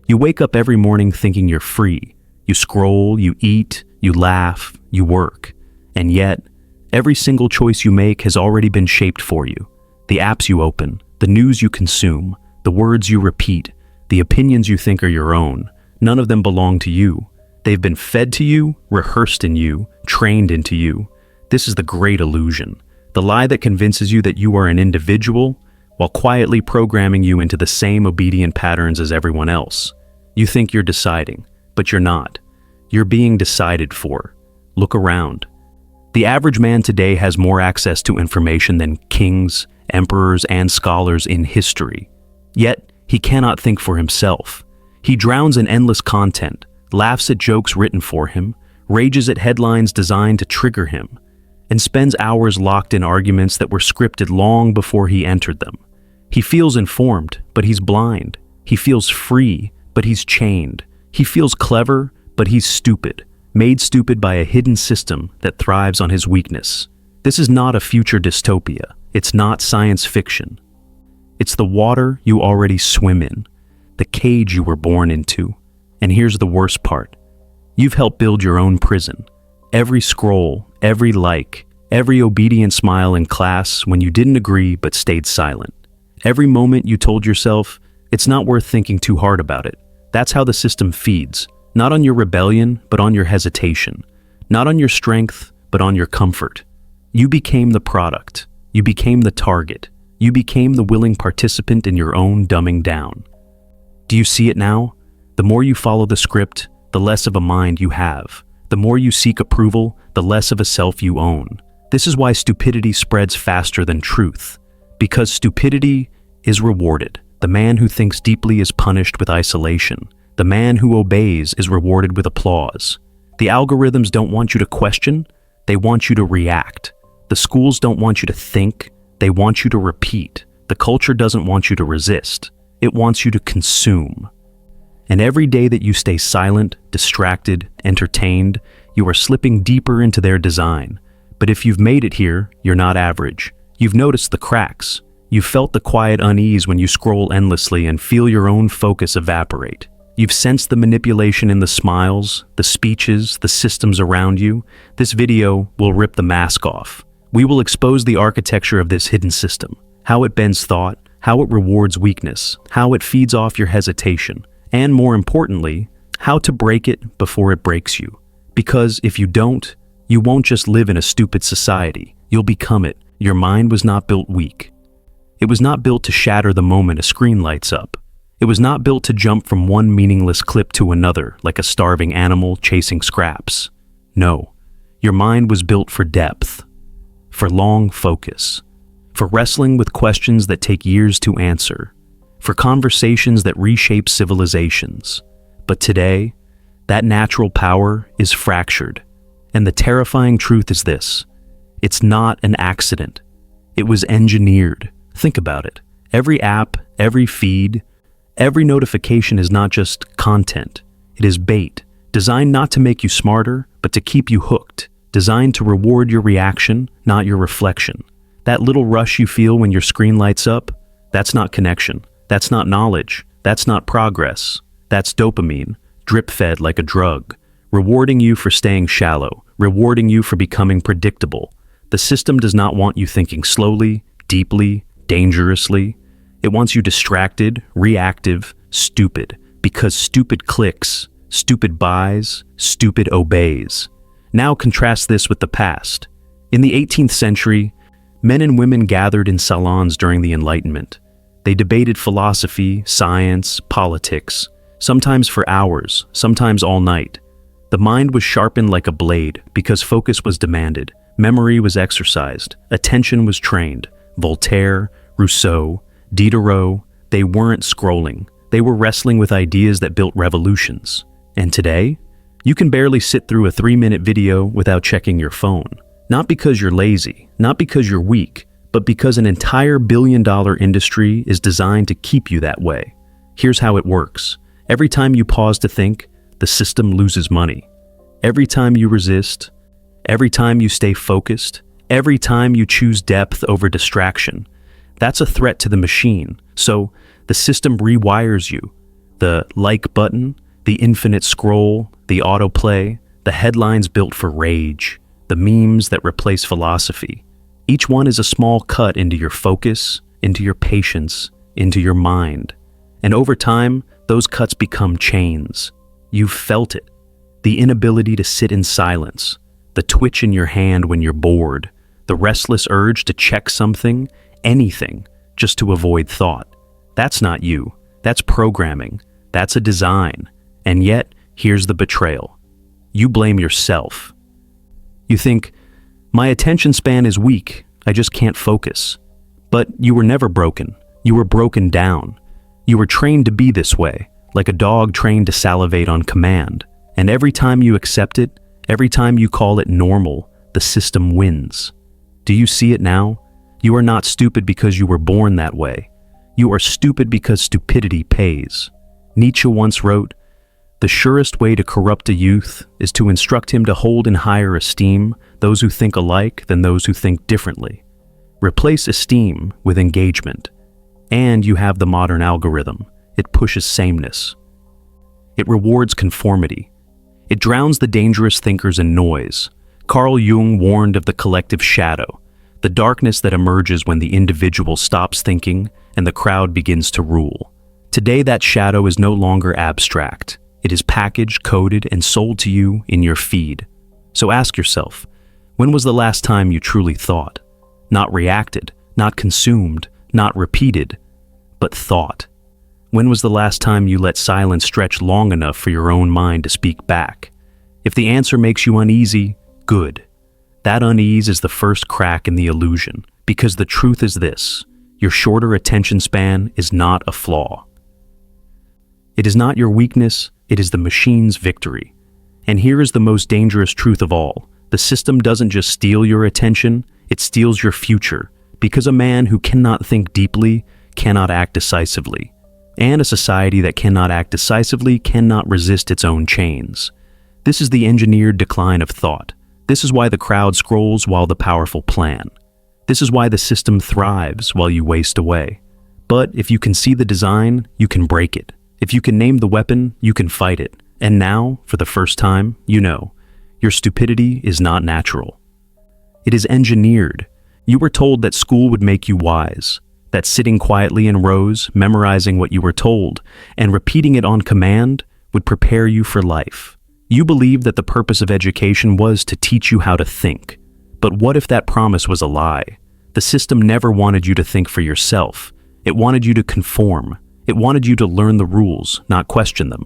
You wake up every morning thinking you're free. You scroll, you eat, you laugh, you work. And yet, every single choice you make has already been shaped for you. The apps you open, the news you consume, the words you repeat, the opinions you think are your own, none of them belong to you. They've been fed to you, rehearsed in you, trained into you. This is the great illusion, the lie that convinces you that you are an individual while quietly programming you into the same obedient patterns as everyone else. You think you're deciding, but you're not. You're being decided for. Look around. The average man today has more access to information than kings, emperors, and scholars in history. Yet, he cannot think for himself. He drowns in endless content, laughs at jokes written for him, rages at headlines designed to trigger him, and spends hours locked in arguments that were scripted long before he entered them. He feels informed, but he's blind. He feels free, but he's chained. He feels clever, but he's stupid, made stupid by a hidden system that thrives on his weakness. This is not a future dystopia. It's not science fiction. It's the water you already swim in, the cage you were born into. And here's the worst part. You've helped build your own prison. Every scroll, every like, every obedient smile in class when you didn't agree but stayed silent. Every moment you told yourself, it's not worth thinking too hard about it. That's how the system feeds, not on your rebellion, but on your hesitation. Not on your strength, but on your comfort. You became the product. You became the target. You became the willing participant in your own dumbing down. Do you see it now? The more you follow the script, the less of a mind you have. The more you seek approval, the less of a self you own. This is why stupidity spreads faster than truth. Because stupidity is rewarded. The man who thinks deeply is punished with isolation. The man who obeys is rewarded with applause. The algorithms don't want you to question, they want you to react. The schools don't want you to think, they want you to repeat. The culture doesn't want you to resist, it wants you to consume. And every day that you stay silent, distracted, entertained, you are slipping deeper into their design. But if you've made it here, you're not average. You've noticed the cracks. You've felt the quiet unease when you scroll endlessly and feel your own focus evaporate. You've sensed the manipulation in the smiles, the speeches, the systems around you. This video will rip the mask off. We will expose the architecture of this hidden system, how it bends thought, how it rewards weakness, how it feeds off your hesitation, and more importantly, how to break it before it breaks you. Because if you don't, you won't just live in a stupid society, you'll become it. Your mind was not built weak. It was not built to shatter the moment a screen lights up. It was not built to jump from one meaningless clip to another like a starving animal chasing scraps. No, your mind was built for depth, for long focus, for wrestling with questions that take years to answer, for conversations that reshape civilizations. But today, that natural power is fractured. And the terrifying truth is this: it's not an accident. It was engineered. Think about it. Every app, every feed, every notification is not just content. It is bait, designed not to make you smarter, but to keep you hooked, designed to reward your reaction, not your reflection. That little rush you feel when your screen lights up, that's not connection. That's not knowledge. That's not progress. That's dopamine, drip-fed like a drug, rewarding you for staying shallow, rewarding you for becoming predictable. The system does not want you thinking slowly, deeply, dangerously. It wants you distracted, reactive, stupid, because stupid clicks, stupid buys, stupid obeys. Now contrast this with the past. In the 18th century, men and women gathered in salons during the Enlightenment. They debated philosophy, science, politics, sometimes for hours, sometimes all night. The mind was sharpened like a blade because focus was demanded, memory was exercised, attention was trained. Voltaire, Rousseau, Diderot, they weren't scrolling. They were wrestling with ideas that built revolutions. And today, you can barely sit through a 3-minute video without checking your phone. Not because you're lazy, not because you're weak, but because an entire billion-dollar industry is designed to keep you that way. Here's how it works. Every time you pause to think, the system loses money. Every time you resist, every time you stay focused, every time you choose depth over distraction, that's a threat to the machine. So the system rewires you. The like button, the infinite scroll, the autoplay, the headlines built for rage, the memes that replace philosophy. Each one is a small cut into your focus, into your patience, into your mind. And over time, those cuts become chains. You've felt it. The inability to sit in silence, the twitch in your hand when you're bored, the restless urge to check something, anything, just to avoid thought. That's not you. That's programming. That's a design. And yet, here's the betrayal. You blame yourself. You think, my attention span is weak, I just can't focus. But you were never broken. You were broken down. You were trained to be this way, like a dog trained to salivate on command. And every time you accept it, every time you call it normal, the system wins. Do you see it now? You are not stupid because you were born that way. You are stupid because stupidity pays. Nietzsche once wrote, "The surest way to corrupt a youth is to instruct him to hold in higher esteem those who think alike than those who think differently." Replace esteem with engagement, and you have the modern algorithm. It pushes sameness. It rewards conformity. It drowns the dangerous thinkers in noise. Carl Jung warned of the collective shadow, the darkness that emerges when the individual stops thinking and the crowd begins to rule. Today, that shadow is no longer abstract. It is packaged, coded, and sold to you in your feed. So ask yourself, when was the last time you truly thought? Not reacted, not consumed, not repeated, but thought. When was the last time you let silence stretch long enough for your own mind to speak back? If the answer makes you uneasy, good. That unease is the first crack in the illusion, because the truth is this: your shorter attention span is not a flaw. It is not your weakness, it is the machine's victory. And here is the most dangerous truth of all: the system doesn't just steal your attention, it steals your future, because a man who cannot think deeply cannot act decisively. And a society that cannot act decisively cannot resist its own chains. This is the engineered decline of thought. This is why the crowd scrolls while the powerful plan. This is why the system thrives while you waste away. But if you can see the design, you can break it. If you can name the weapon, you can fight it. And now, for the first time, you know, your stupidity is not natural. It is engineered. You were told that school would make you wise, that sitting quietly in rows, memorizing what you were told, and repeating it on command would prepare you for life. You believed that the purpose of education was to teach you how to think. But what if that promise was a lie? The system never wanted you to think for yourself. It wanted you to conform. It wanted you to learn the rules, not question them.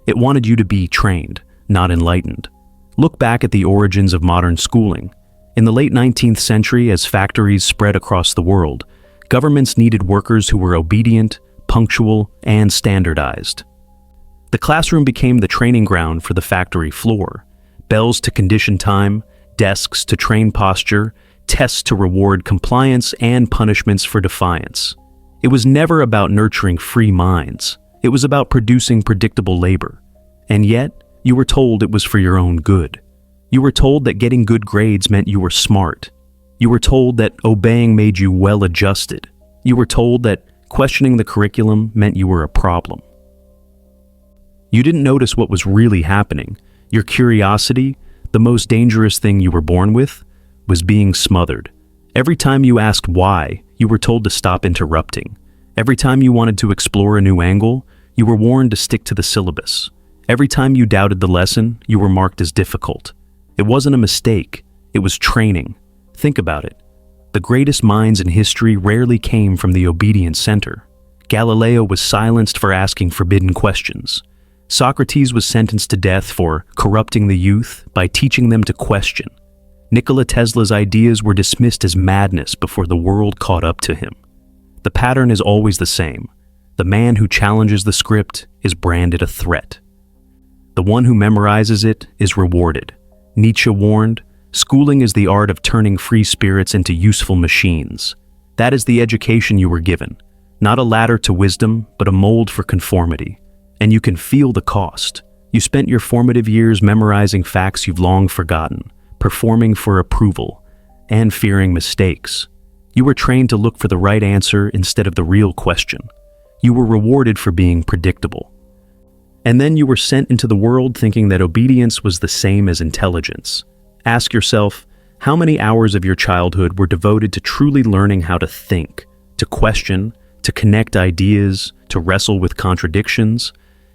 It wanted you to be trained, not enlightened. Look back at the origins of modern schooling. In the late 19th century, as factories spread across the world, governments needed workers who were obedient, punctual, and standardized. The classroom became the training ground for the factory floor. Bells to condition time, desks to train posture, tests to reward compliance, and punishments for defiance. It was never about nurturing free minds. It was about producing predictable labor. And yet, you were told it was for your own good. You were told that getting good grades meant you were smart. You were told that obeying made you well-adjusted. You were told that questioning the curriculum meant you were a problem. You didn't notice what was really happening. Your curiosity, the most dangerous thing you were born with, was being smothered. Every time you asked why, you were told to stop interrupting. Every time you wanted to explore a new angle, you were warned to stick to the syllabus. Every time you doubted the lesson, you were marked as difficult. It wasn't a mistake, it was training. Think about it. The greatest minds in history rarely came from the obedient center. Galileo was silenced for asking forbidden questions. Socrates was sentenced to death for corrupting the youth by teaching them to question. Nikola Tesla's ideas were dismissed as madness before the world caught up to him. The pattern is always the same. The man who challenges the script is branded a threat. The one who memorizes it is rewarded. Nietzsche warned, schooling is the art of turning free spirits into useful machines. That is the education you were given. Not a ladder to wisdom, but a mold for conformity. And you can feel the cost. You spent your formative years memorizing facts you've long forgotten, performing for approval, and fearing mistakes. You were trained to look for the right answer instead of the real question. You were rewarded for being predictable. And then you were sent into the world thinking that obedience was the same as intelligence. Ask yourself, how many hours of your childhood were devoted to truly learning how to think, to question, to connect ideas, to wrestle with contradictions?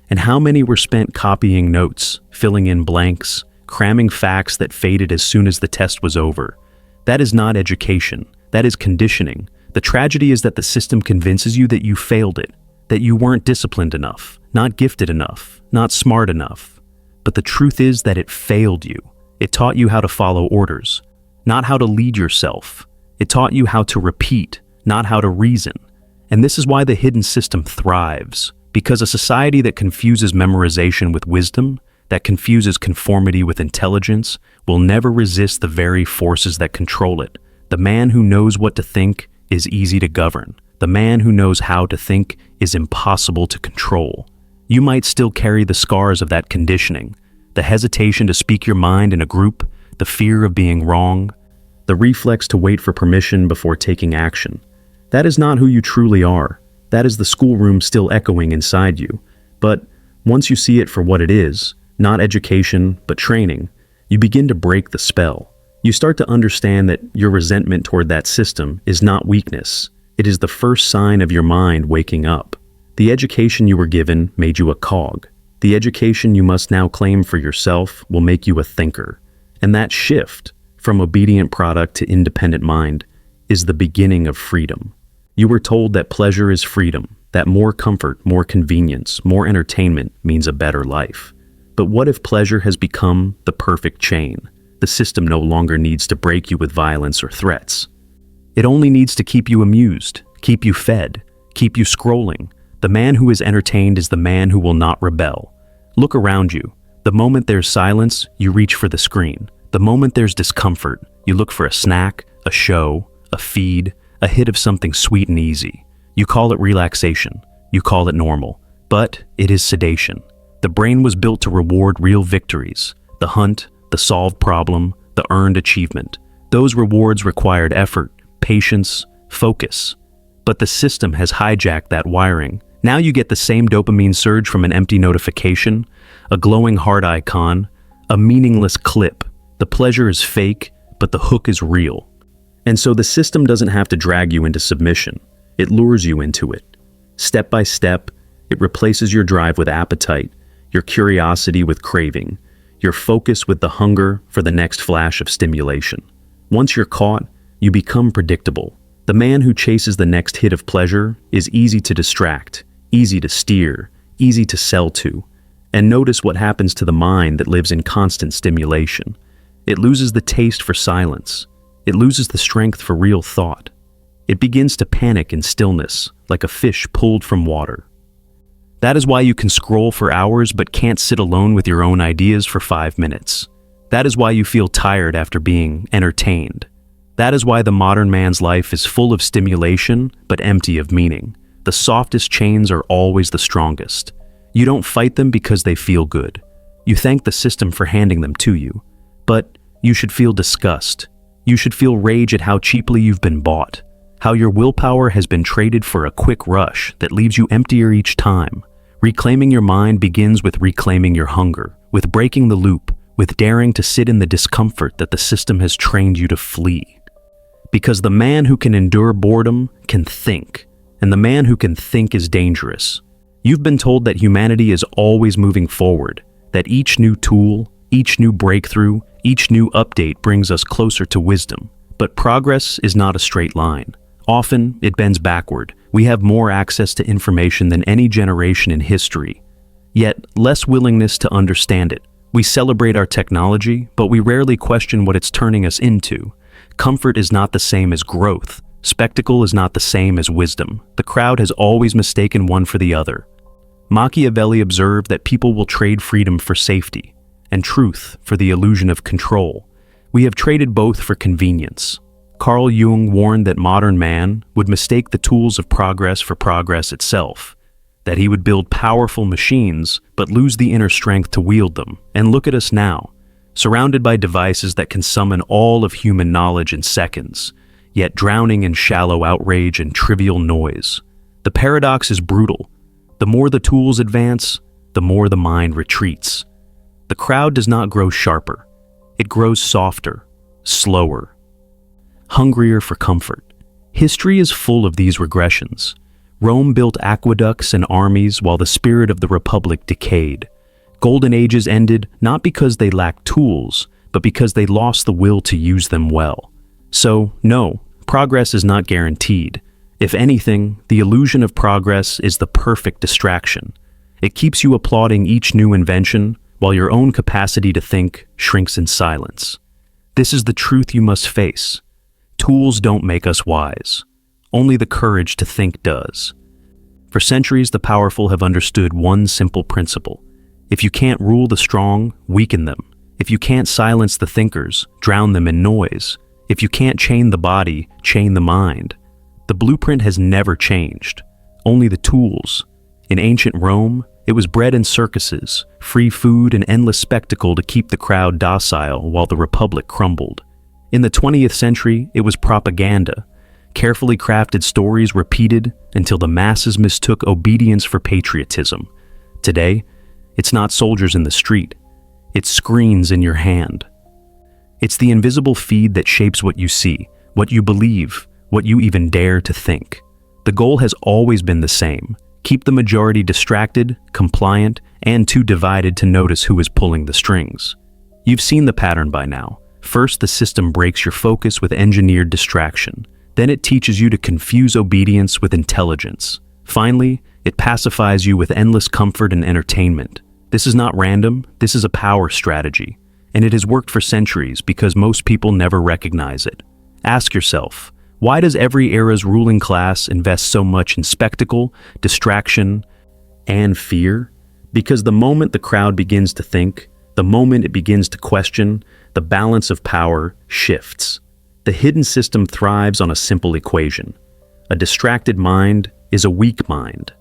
And how many were spent copying notes, filling in blanks, cramming facts that faded as soon as the test was over? That is not education. That is conditioning. The tragedy is that the system convinces you that you failed it, that you weren't disciplined enough, not gifted enough, not smart enough. But the truth is that it failed you. It taught you how to follow orders, not how to lead yourself. It taught you how to repeat, not how to reason. And this is why the hidden system thrives, because a society that confuses memorization with wisdom, that confuses conformity with intelligence, will never resist the very forces that control it. The man who knows what to think is easy to govern. The man who knows how to think is impossible to control. You might still carry the scars of that conditioning, the hesitation to speak your mind in a group, the fear of being wrong, the reflex to wait for permission before taking action. That is not who you truly are. That is the schoolroom still echoing inside you. But once you see it for what it is, not education, but training, you begin to break the spell. You start to understand that your resentment toward that system is not weakness. It is the first sign of your mind waking up. The education you were given made you a cog. The education you must now claim for yourself will make you a thinker. And that shift, from obedient product to independent mind, is the beginning of freedom. You were told that pleasure is freedom, that more comfort, more convenience, more entertainment means a better life. But what if pleasure has become the perfect chain? The system no longer needs to break you with violence or threats. It only needs to keep you amused, keep you fed, keep you scrolling. The man who is entertained is the man who will not rebel. Look around you. The moment there's silence, you reach for the screen. The moment there's discomfort, you look for a snack, a show, a feed, a hit of something sweet and easy. You call it relaxation. You call it normal. But it is sedation. The brain was built to reward real victories. The hunt, the solved problem, the earned achievement. Those rewards required effort, patience, focus. But the system has hijacked that wiring. Now you get the same dopamine surge from an empty notification, a glowing heart icon, a meaningless clip. The pleasure is fake, but the hook is real. And so the system doesn't have to drag you into submission. It lures you into it. Step by step, it replaces your drive with appetite, your curiosity with craving, your focus with the hunger for the next flash of stimulation. Once you're caught, you become predictable. The man who chases the next hit of pleasure is easy to distract, easy to steer, easy to sell to. And notice what happens to the mind that lives in constant stimulation. It loses the taste for silence. It loses the strength for real thought. It begins to panic in stillness, like a fish pulled from water. That is why you can scroll for hours but can't sit alone with your own ideas for 5 minutes. That is why you feel tired after being entertained. That is why the modern man's life is full of stimulation but empty of meaning. The softest chains are always the strongest. You don't fight them because they feel good. You thank the system for handing them to you. But you should feel disgust. You should feel rage at how cheaply you've been bought, how your willpower has been traded for a quick rush that leaves you emptier each time. Reclaiming your mind begins with reclaiming your hunger, with breaking the loop, with daring to sit in the discomfort that the system has trained you to flee. Because the man who can endure boredom can think, and the man who can think is dangerous. You've been told that humanity is always moving forward, that each new tool, each new breakthrough, each new update brings us closer to wisdom. But progress is not a straight line. Often, it bends backward. We have more access to information than any generation in history, yet less willingness to understand it. We celebrate our technology, but we rarely question what it's turning us into. Comfort is not the same as growth. Spectacle is not the same as wisdom. The crowd has always mistaken one for the other. Machiavelli observed that people will trade freedom for safety, and truth for the illusion of control. We have traded both for convenience. Carl Jung warned that modern man would mistake the tools of progress for progress itself, that he would build powerful machines but lose the inner strength to wield them. And look at us now, surrounded by devices that can summon all of human knowledge in seconds, yet drowning in shallow outrage and trivial noise. The paradox is brutal. The more the tools advance, the more the mind retreats. The crowd does not grow sharper. It grows softer, slower, hungrier for comfort. History is full of these regressions. Rome built aqueducts and armies while the spirit of the Republic decayed. Golden ages ended not because they lacked tools, but because they lost the will to use them well. So, no, progress is not guaranteed. If anything, the illusion of progress is the perfect distraction. It keeps you applauding each new invention, while your own capacity to think shrinks in silence. This is the truth you must face. Tools don't make us wise. Only the courage to think does. For centuries, the powerful have understood one simple principle. If you can't rule the strong, weaken them. If you can't silence the thinkers, drown them in noise. If you can't chain the body, chain the mind. The blueprint has never changed. Only the tools. In ancient Rome, it was bread and circuses, free food and endless spectacle to keep the crowd docile while the Republic crumbled. In the 20th century, it was propaganda, carefully crafted stories repeated until the masses mistook obedience for patriotism. Today, it's not soldiers in the street, it's screens in your hand. It's the invisible feed that shapes what you see, what you believe, what you even dare to think. The goal has always been the same. Keep the majority distracted, compliant, and too divided to notice who is pulling the strings. You've seen the pattern by now. First, the system breaks your focus with engineered distraction. Then it teaches you to confuse obedience with intelligence. Finally, it pacifies you with endless comfort and entertainment. This is not random, this is a power strategy. And it has worked for centuries because most people never recognize it. Ask yourself, why does every era's ruling class invest so much in spectacle, distraction, and fear? Because the moment the crowd begins to think, the moment it begins to question, the balance of power shifts. The hidden system thrives on a simple equation. A distracted mind is a weak mind.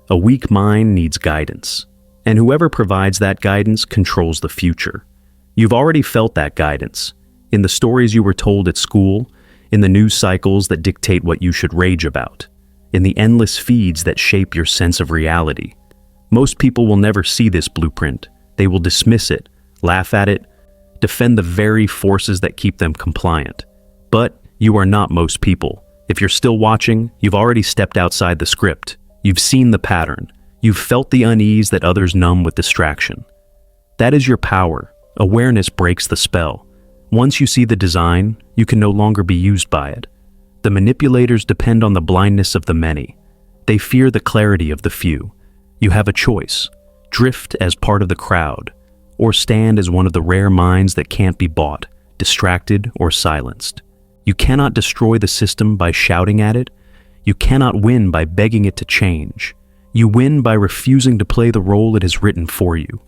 A weak mind needs guidance. And whoever provides that guidance controls the future. You've already felt that guidance. In the stories you were told at school, in the news cycles that dictate what you should rage about, in the endless feeds that shape your sense of reality. Most people will never see this blueprint. They will dismiss it, laugh at it, defend the very forces that keep them compliant. But you are not most people. If you're still watching, you've already stepped outside the script. You've seen the pattern. You've felt the unease that others numb with distraction. That is your power. Awareness breaks the spell. Once you see the design, you can no longer be used by it. The manipulators depend on the blindness of the many. They fear the clarity of the few. You have a choice. Drift as part of the crowd, or stand as one of the rare minds that can't be bought, distracted, or silenced. You cannot destroy the system by shouting at it. You cannot win by begging it to change. You win by refusing to play the role it has written for you.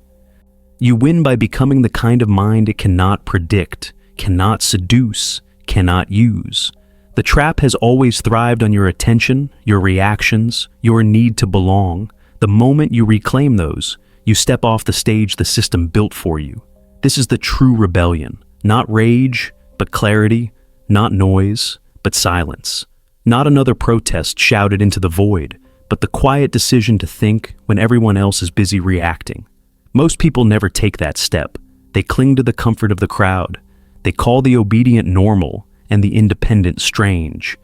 You win by becoming the kind of mind it cannot predict, cannot seduce, cannot use. The trap has always thrived on your attention, your reactions, your need to belong. The moment you reclaim those, you step off the stage the system built for you. This is the true rebellion. Not rage, but clarity. Not noise, but silence. Not another protest shouted into the void, but the quiet decision to think when everyone else is busy reacting. Most people never take that step. They cling to the comfort of the crowd. They call the obedient normal and the independent strange.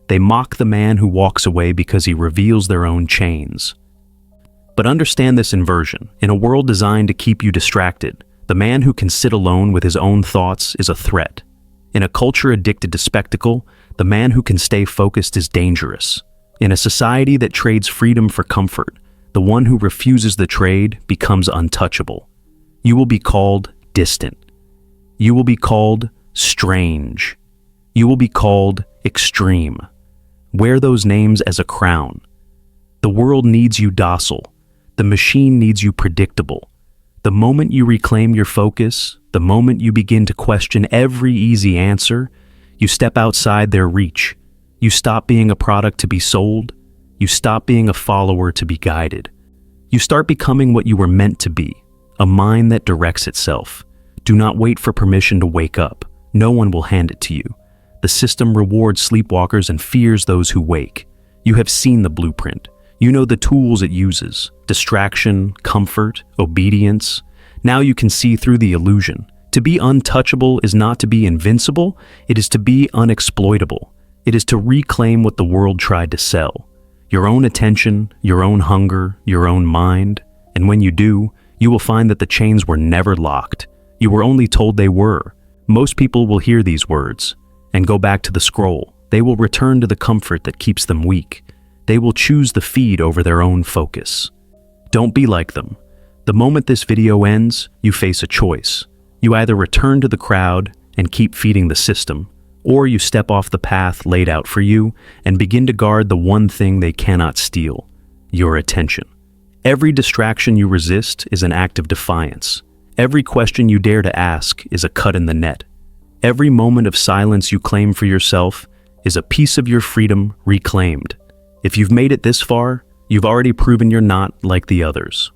They mock the man who walks away because he reveals their own chains. But understand this inversion. In a world designed to keep you distracted, the man who can sit alone with his own thoughts is a threat. In a culture addicted to spectacle, the man who can stay focused is dangerous. In a society that trades freedom for comfort, the one who refuses the trade becomes untouchable. You will be called distant. You will be called strange. You will be called extreme. Wear those names as a crown. The world needs you docile. The machine needs you predictable. The moment you reclaim your focus, the moment you begin to question every easy answer, you step outside their reach. You stop being a product to be sold. You stop being a follower to be guided. You start becoming what you were meant to be, a mind that directs itself. Do not wait for permission to wake up. No one will hand it to you. The system rewards sleepwalkers and fears those who wake. You have seen the blueprint. You know the tools it uses: distraction, comfort, obedience. Now you can see through the illusion. To be untouchable is not to be invincible, it is to be unexploitable. It is to reclaim what the world tried to sell. Your own attention, your own hunger, your own mind. And when you do, you will find that the chains were never locked. You were only told they were. Most people will hear these words and go back to the scroll. They will return to the comfort that keeps them weak. They will choose the feed over their own focus. Don't be like them. The moment this video ends, you face a choice. You either return to the crowd and keep feeding the system, or you step off the path laid out for you and begin to guard the one thing they cannot steal: your attention. Every distraction you resist is an act of defiance. Every question you dare to ask is a cut in the net. Every moment of silence you claim for yourself is a piece of your freedom reclaimed. If you've made it this far, you've already proven you're not like the others.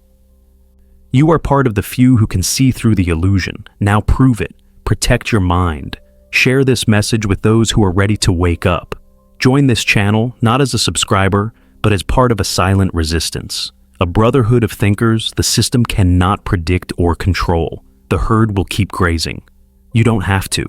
You are part of the few who can see through the illusion. Now prove it. Protect your mind. Share this message with those who are ready to wake up. Join this channel, not as a subscriber, but as part of a silent resistance. A brotherhood of thinkers the system cannot predict or control. The herd will keep grazing. You don't have to.